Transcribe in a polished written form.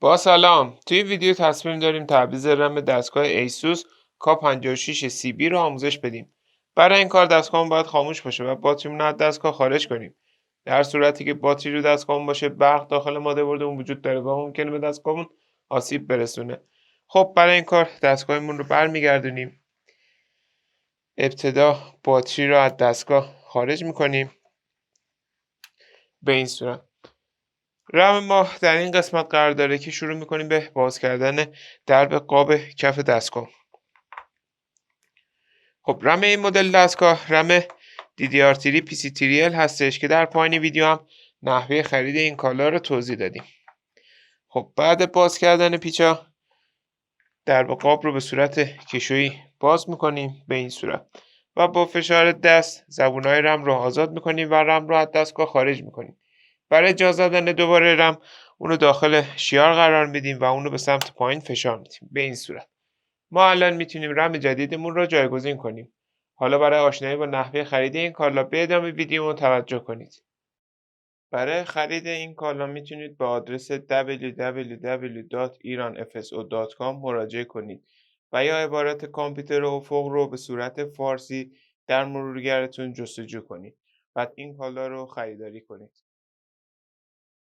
با سلام، توی ویدیو تصمیم داریم تعویض رم دستگاه ایسوس K56CB رو آموزش بدیم. برای این کار دستگاهمون باید خاموش باشه و باتریمون رو از دستگاه خارج کنیم. در صورتی که باتری رو دستگاهمون باشه، برق داخل مادربرد اون وجود داره و ممکنه به دستگاهمون آسیب برسونه. خب برای این کار دستگاهمون رو برمیگردونیم. ابتدا باتری رو از دستگاه خارج میکنیم. به این صورت. رم ما در این قسمت قرار داره که شروع میکنیم به باز کردن درب قاب کف دستگاه. خب رم این مدل دستگاه رم DDR3 PC3L هستش که در پایین ویدیو هم نحوه خرید این کالا رو توضیح دادیم. خب بعد باز کردن پیچا درب قاب رو به صورت کشویی باز میکنیم به این صورت و با فشار دست زبونهای رم رو آزاد میکنیم و رم رو از دستگاه خارج میکنیم. برای جا زدن دوباره رم اونو داخل شیار قرار میدیم و اونو به سمت پایین فشار میدیم به این صورت. ما الان میتونیم رم جدیدمون رو جایگزین کنیم. حالا برای آشنایی با نحوه خرید این کالا به ادامه ویدیو توجه کنید. برای خرید این کالا میتونید به آدرس www.iranfso.com مراجعه کنید و یا عبارت کامپیوتر افق رو به صورت فارسی در مرورگرتون جستجو کنید. بعد این کالا رو خریداری کنید.